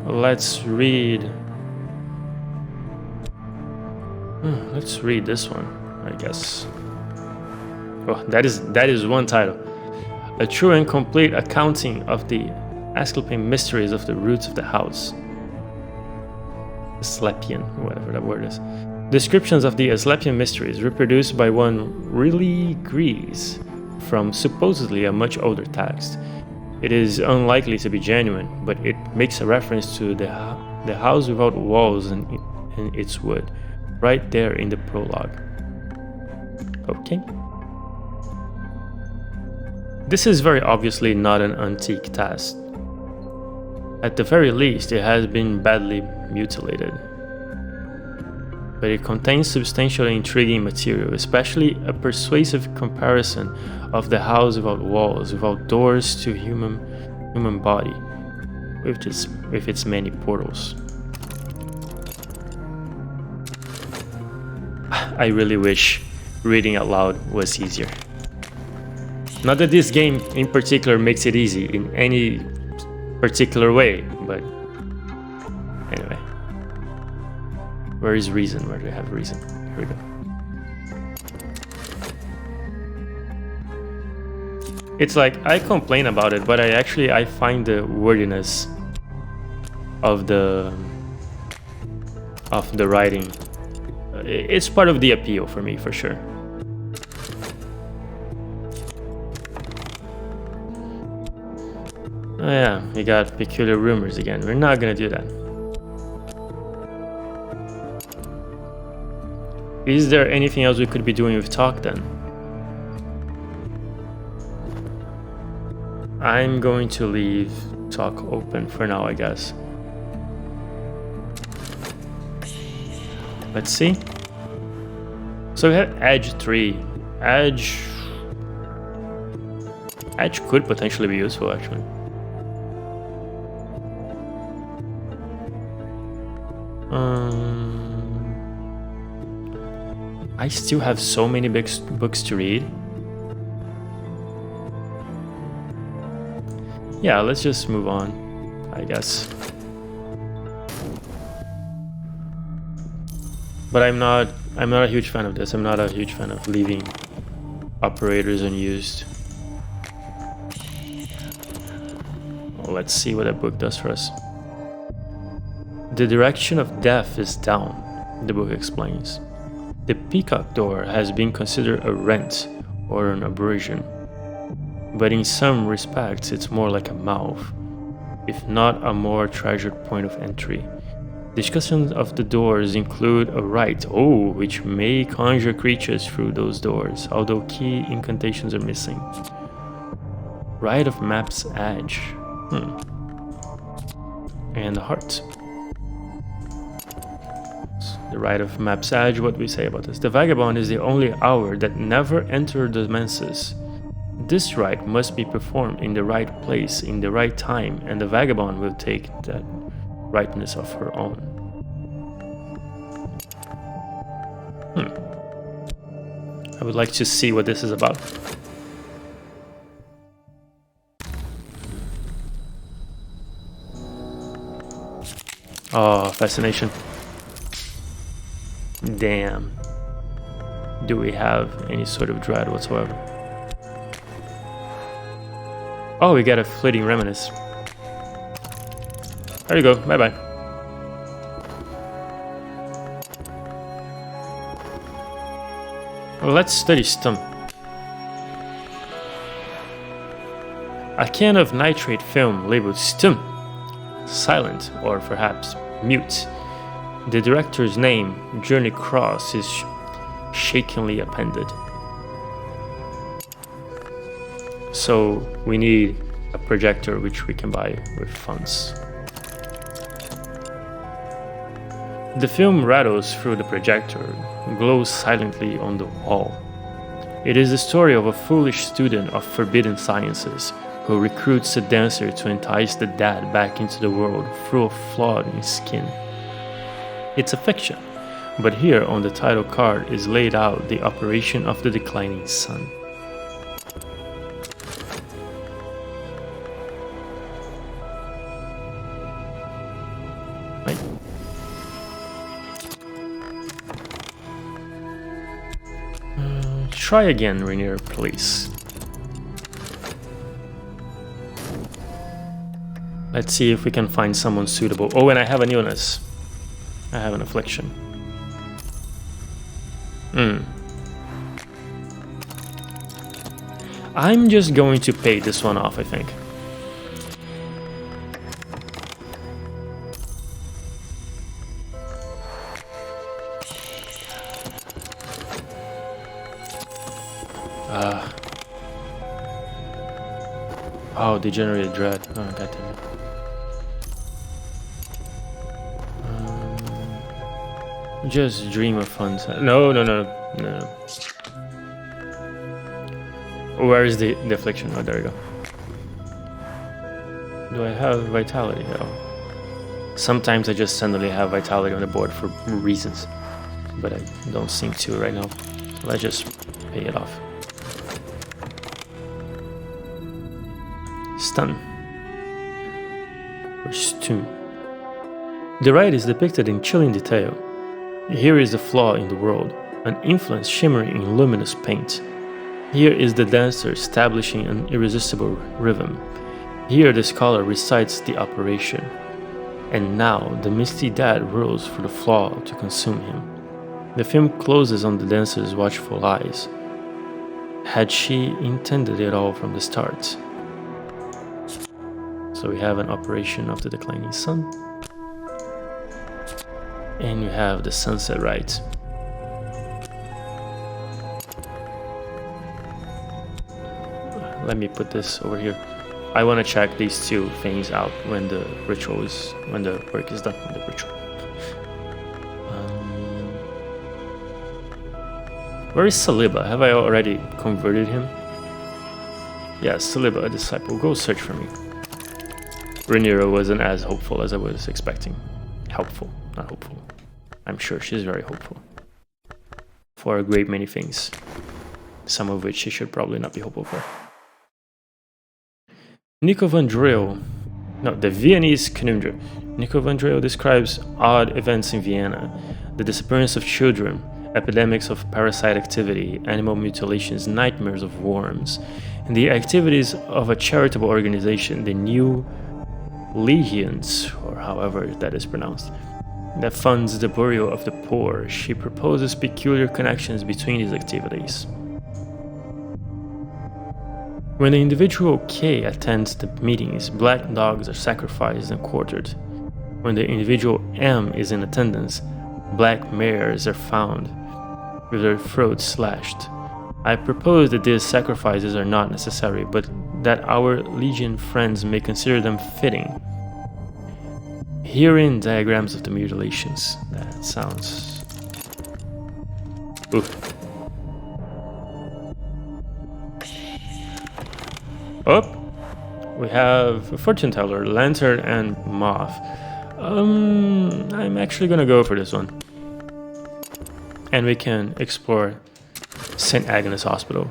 let's read. Let's read this one, I guess. Oh, that is one title. A true and complete accounting of the Asclepian mysteries of the roots of the house. Asclepian, whatever that word is. Descriptions of the Asclepian mysteries reproduced by one really Grease from supposedly a much older text. It is unlikely to be genuine, but it makes a reference to the house without walls and its wood, right there in the prologue. Okay. This is very obviously not an antique text. At the very least, it has been badly mutilated. But it contains substantially intriguing material, especially a persuasive comparison of the house without walls, without doors to human body, with its many portals. I really wish reading out loud was easier. Not that this game in particular makes it easy in any particular way, but anyway. Where is reason? Where do I have reason? Here we go. It's like I complain about it, but I find the wordiness of the writing. It's part of the appeal for me, for sure. Oh yeah, we got peculiar rumors again. We're not gonna do that. Is there anything else we could be doing with talk then? I'm going to leave talk open for now, I guess. Let's see. So we have Edge 3. Edge could potentially be useful, actually. I still have so many books to read. Yeah, let's just move on, I guess. But I'm not a huge fan of this. I'm not a huge fan of leaving operators unused. Well, let's see what that book does for us. The direction of death is down, the book explains. The peacock door has been considered a rent or an abrasion, but in some respects it's more like a mouth, if not a more treasured point of entry. Discussions of the doors include a rite, which may conjure creatures through those doors, although key incantations are missing. Rite of Map's Edge. And the heart. The Rite of Map's Edge, what do we say about this? The vagabond is the only hour that never entered the menses. This rite must be performed in the right place, in the right time, and the vagabond will take that rightness of her own. I would like to see what this is about. Oh, fascination. Damn. Do we have any sort of dread whatsoever? Oh, we got a fleeting reminiscence. There you go. Bye-bye. Well, let's study stum. A can of nitrate film labeled stum. Silent, or perhaps mute. The director's name, Journey Cross, is shakingly appended. So we need a projector which we can buy with funds. The film rattles through the projector, glows silently on the wall. It is the story of a foolish student of forbidden sciences who recruits a dancer to entice the dead back into the world through a flaw in skin. It's a fiction, but here on the title card is laid out the operation of the declining sun. Right. Try again, Rainier, please. Let's see if we can find someone suitable. Oh, and I have an illness. I have an affliction. I'm just going to pay this one off, I think. Oh, degenerated dread. Oh, goddammit. Just dream of fun. No. Where is the affliction? Oh, there we go. Do I have vitality? Oh. Sometimes I just suddenly have vitality on the board for reasons, but I don't seem to right now. Let's just pay it off. Stun. Or stun. The ride is depicted in chilling detail. Here is the flaw in the world, an influence shimmering in luminous paint. Here is the dancer establishing an irresistible rhythm. Here the scholar recites the operation. And now the misty dad whirls for the flaw to consume him. The film closes on the dancer's watchful eyes. Had she intended it all from the start? So we have an operation of the declining sun. And you have the sunset right. Let me put this over here. I want to check these two things out when the ritual is, when the work is done with the ritual. Where is Saliba? Have I already converted him? Yeah, Saliba, a disciple. Go search for me. Rhaenyra wasn't as hopeful as I was expecting. Helpful, not hopeful. I'm sure she's very hopeful. For a great many things. Some of which she should probably not be hopeful for. Nico van Driel. No, the Viennese conundrum. Nico van Driel describes odd events in Vienna. The disappearance of children, epidemics of parasite activity, animal mutilations, nightmares of worms, and the activities of a charitable organization, the New Legions, or however that is pronounced, that funds the burial of the poor. She proposes peculiar connections between these activities. When the individual K attends the meetings, black dogs are sacrificed and quartered. When the individual M is in attendance, black mares are found with their throats slashed. I propose that these sacrifices are not necessary, but that our Legion friends may consider them fitting. Herein diagrams of the mutilations. That sounds... Oof. Oh, we have a fortune teller, lantern, and moth. I'm actually gonna go for this one. And we can explore St. Agnes Hospital.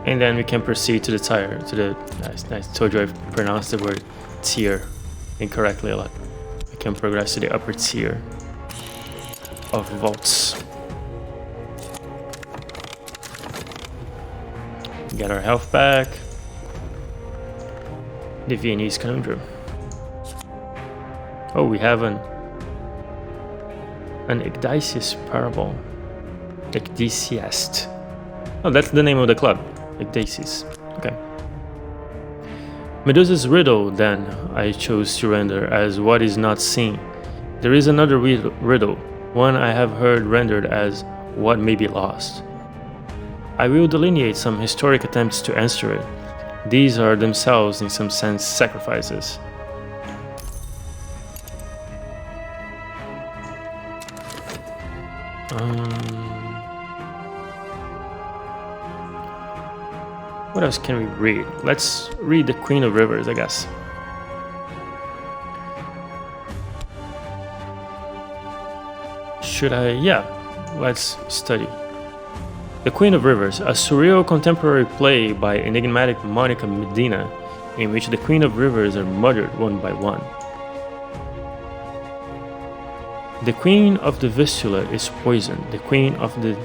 And then we can proceed to the tire, to the nice. Told you I pronounced the word tier incorrectly a lot. We can progress to the upper tier of vaults. Get our health back. The Viennese conundrum. Oh, we have an Ecdysius parable. Ecdysiast. Oh, that's the name of the club. Ecdysis. Okay. Medusa's riddle, then, I chose to render as what is not seen. There is another riddle, one I have heard rendered as what may be lost. I will delineate some historic attempts to answer it. These are themselves, in some sense, sacrifices. What else can we read? Let's read the Queen of Rivers, I guess. Should I? Yeah, let's study. The Queen of Rivers, a surreal contemporary play by enigmatic Monica Medina, in which the Queen of Rivers are murdered one by one. The Queen of the Vistula is poisoned. The Queen of the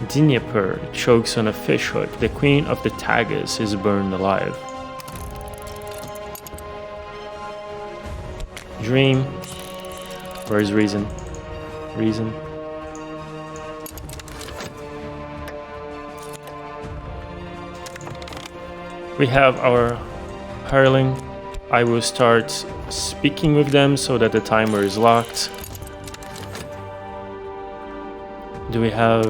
Dnieper chokes on a fishhook. The Queen of the Tagus is burned alive. Dream. Where is reason? Reason. We have our hireling. I will start speaking with them so that the timer is locked. Do we have...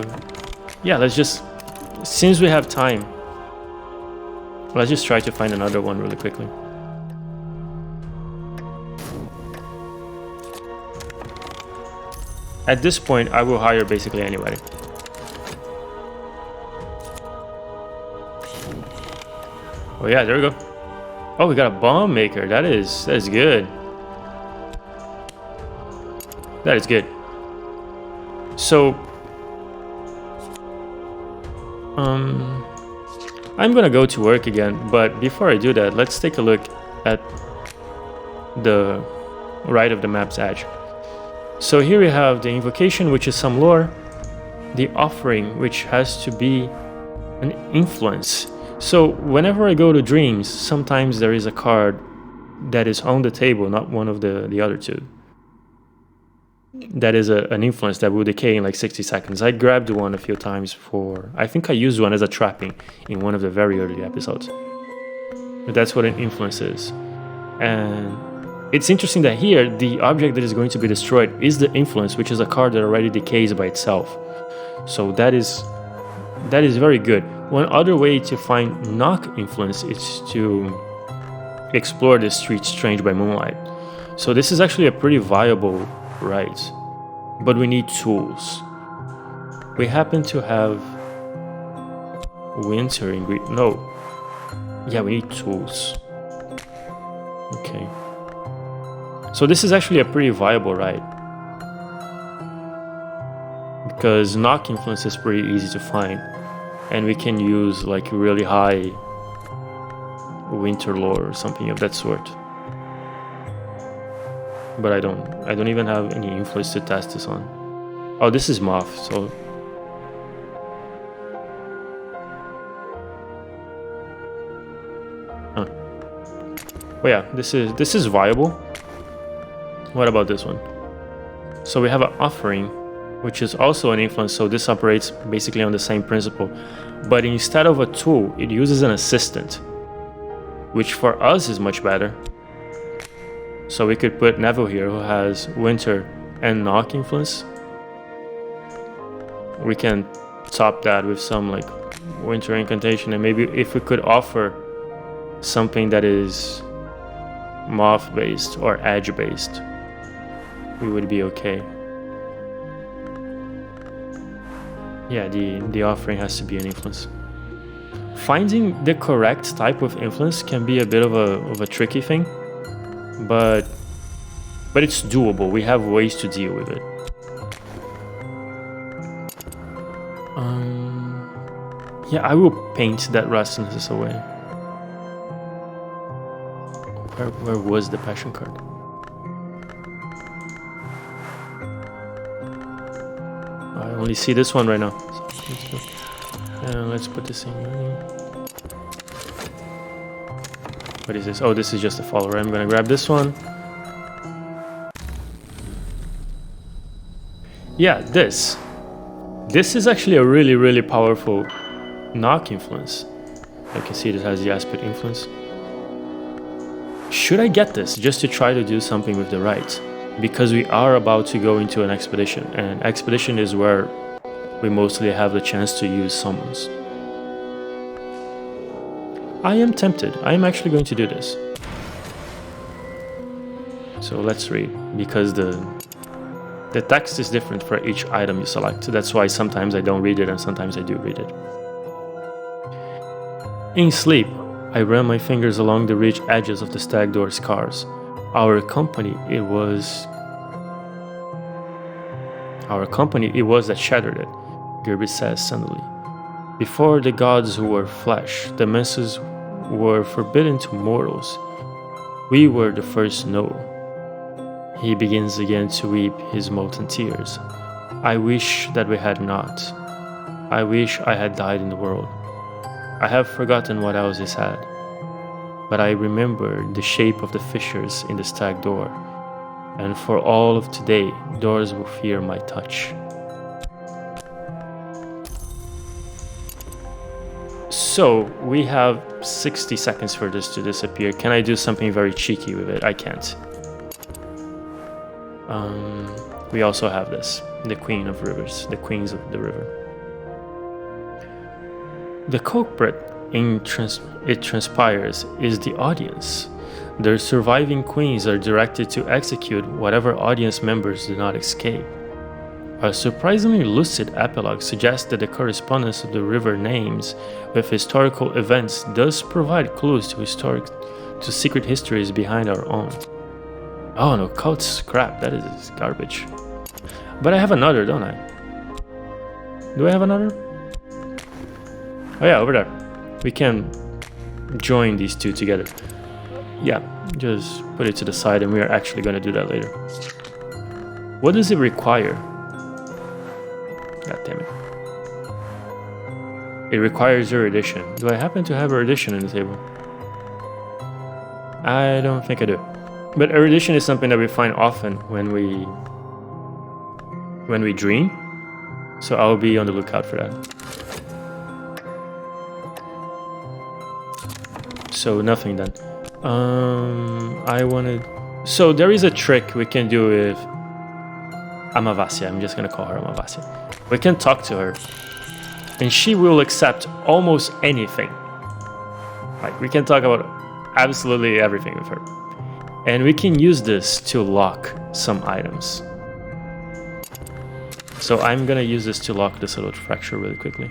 Yeah, let's just... Since we have time, let's just try to find another one really quickly. At this point, I will hire basically anybody. Oh yeah, there we go. Oh, we got a bomb maker. That is good. That is good. So, I'm gonna go to work again, but before I do that, let's take a look at the right of the map's edge. So here we have the invocation, which is some lore, the offering, which has to be an influence. So whenever I go to dreams, sometimes there is a card that is on the table, not one of the other two. That is an influence that will decay in like 60 seconds. I grabbed one a few times for... I think I used one as a trapping in one of the very early episodes. But that's what an influence is. And it's interesting that here, the object that is going to be destroyed is the influence, which is a card that already decays by itself. So that is very good. One other way to find knock influence is to explore the street strange by moonlight. So this is actually a pretty viable right, but we need tools. We happen to have winter ingredient. No, yeah, we need tools. Okay, so this is actually a pretty viable right, because knock influence is pretty easy to find, and we can use like really high winter lore or something of that sort. But I don't even have any influence to test this on. Oh, this is moth, so... Huh. Oh yeah, this is viable. What about this one? So we have an offering, which is also an influence, so this operates basically on the same principle. But instead of a tool, it uses an assistant, which for us is much better. So we could put Neville here, who has winter and knock influence. We can top that with some like winter incantation, and maybe if we could offer something that is moth based or edge based, we would be okay. Yeah, the offering has to be an influence. Finding the correct type of influence can be a bit of a tricky thing. But it's doable. We have ways to deal with it. Yeah, I will paint that restlessness away. Where was the passion card? I only see this one right now. So let's put this in. What is this? Oh, this is just a follower. I'm gonna grab this one. Yeah, this is actually a really powerful knock influence. You can see it has the aspect influence. Should I get this just to try to do something with the right? Because we are about to go into an expedition, and expedition is where we mostly have the chance to use summons. I am tempted. I am actually going to do this. So let's read, because the text is different for each item you select. That's why sometimes I don't read it and sometimes I do read it. In sleep, I ran my fingers along the ridge edges of the stag door scars. Our company, it was that shattered it. Gerby says suddenly. Before the gods who were flesh, the menses were forbidden to mortals. We were the first to know. He begins again to weep his molten tears. I wish that we had not. I wish I had died in the world. I have forgotten what else is said, but I remember the shape of the fissures in the stag door, and for all of today, doors will fear my touch. So, we have 60 seconds for this to disappear. Can I do something very cheeky with it? I can't. We also have this, the Queen of Rivers, the Queens of the River. The culprit, it transpires, is the audience. Their surviving queens are directed to execute whatever audience members do not escape. A surprisingly lucid epilogue suggests that the correspondence of the river names with historical events does provide clues to secret histories behind our own. Oh no, cult's crap, that is garbage. But I have another, don't I? Do I have another? Oh yeah, over there. We can join these two together. Yeah, just put it to the side and we are actually going to do that later. What does it require? God damn it. It requires erudition. Do I happen to have erudition in the table? I don't think I do. But erudition is something that we find often when we dream. So I'll be on the lookout for that. So nothing then. So there is a trick we can do with Amavasya. I'm just gonna call her Amavasya. We can talk to her, and she will accept almost anything. Like, we can talk about absolutely everything with her, and we can use this to lock some items. So I'm gonna use this to lock this little fracture really quickly,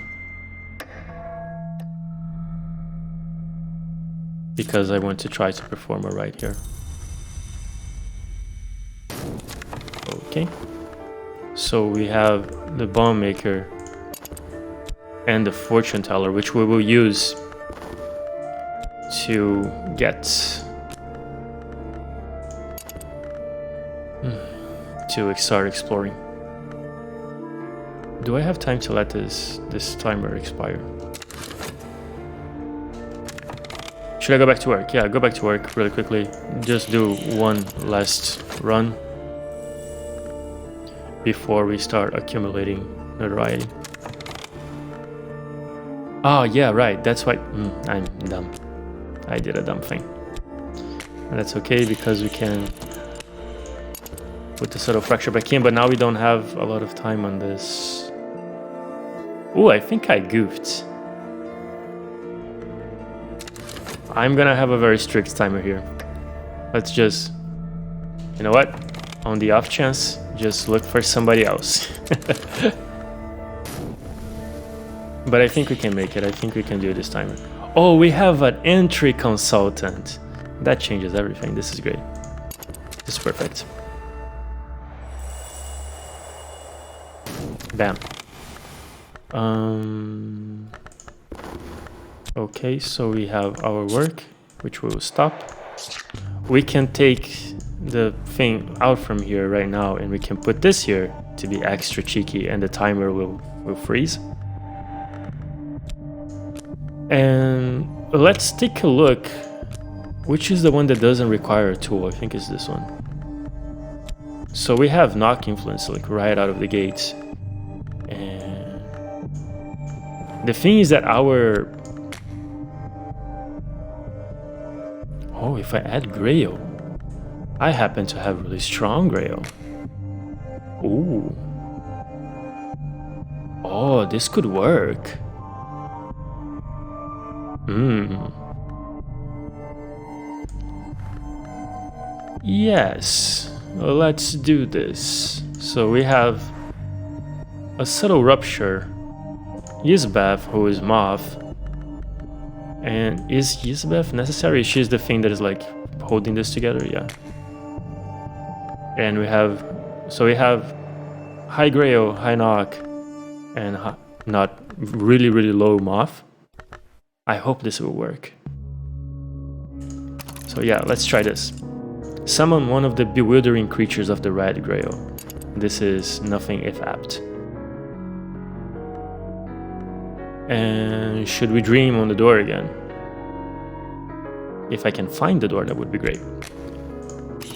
because I want to try to perform a rite here. Okay. So we have the bomb maker and the fortune teller, which we will use to get to start exploring. Do I have time to let this timer expire? Should I go back to work? Yeah, go back to work really quickly. Just do one last run before we start accumulating notoriety. Oh yeah, right, that's why I'm dumb. I did a dumb thing. And that's okay, because we can put the subtle fracture back in, but now we don't have a lot of time on this. Ooh, I think I goofed. I'm gonna have a very strict timer here. Let's just, you know what? On the off chance, just look for somebody else. But I think we can make it. I think we can do this timer. Oh, we have an entry consultant. That changes everything. This is great. This is perfect. Bam. Okay, so we have our work, which we will stop. We can take the thing out from here right now, and we can put this here to be extra cheeky, and the timer will freeze. And let's take a look. Which is the one that doesn't require a tool? I think it's this one. So we have knock influence like right out of the gates. And the thing is that our... Oh, if I add Grail, I happen to have really strong Grail. Ooh. Oh, this could work. Yes, let's do this. So we have a subtle rupture. Yisbeth, who is Moth. And is Yisbeth necessary? She's the thing that is like holding this together, yeah. And we have, so we have high Grail, high knock, and not really, really low moth. I hope this will work. So yeah, let's try this. Summon one of the bewildering creatures of the Red Grail. This is nothing if apt. And should we dream on the door again? If I can find the door, that would be great.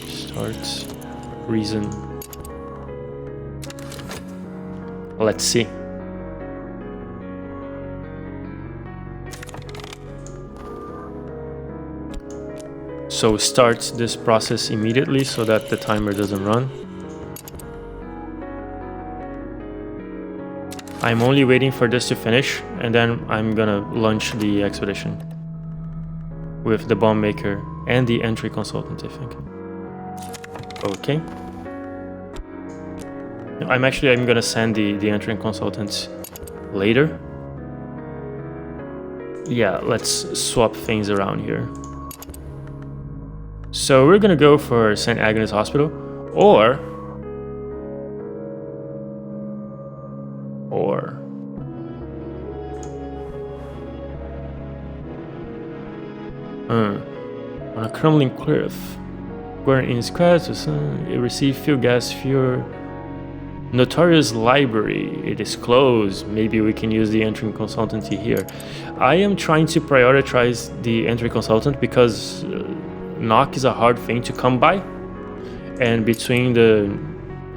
Start, reason. Let's see. So start this process immediately so that the timer doesn't run. I'm only waiting for this to finish, and then I'm gonna launch the expedition with the bomb maker and the entry consultant, I think. Okay. I'm gonna send the entry consultant later. Yeah, let's swap things around here. So we're gonna go for St. Agnes Hospital, or on a crumbling cliff, where in scratch it received fuel gas fuel. Notorious library, it is closed. Maybe we can use the entry consultancy here. I am trying to prioritize the entry consultant because knock is a hard thing to come by, and between the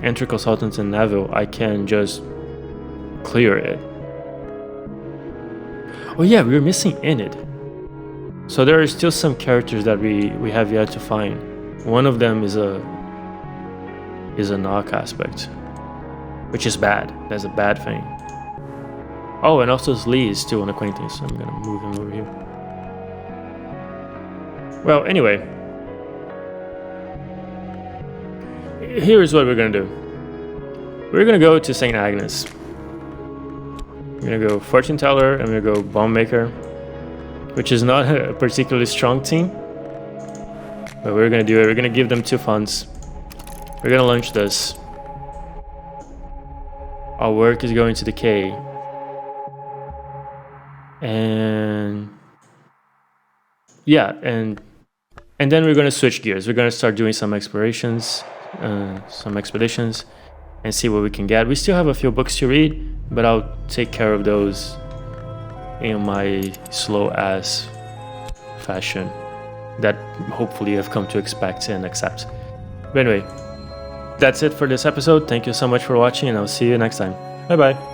entry consultants and Neville, I can just clear it. Oh yeah, we're missing Enid. So there are still some characters that we have yet to find. One of them is a knock aspect, which is bad. That's a bad thing. Oh, and also Lee is still an acquaintance, so I'm gonna move him over here. Well, anyway, here's what we're gonna do. We're gonna go to St. Agnes. We're gonna go Fortune Teller, and we're gonna go Bomb Maker, which is not a particularly strong team. But we're gonna do it. We're gonna give them 2 funds. We're gonna launch this. Our work is going to decay. And yeah, and then we're gonna switch gears. We're gonna start doing some explorations, some expeditions, and see what we can get. We still have a few books to read, but I'll take care of those in my slow-ass fashion that hopefully I've come to expect and accept. But anyway, that's it for this episode. Thank you so much for watching, and I'll see you next time. Bye bye.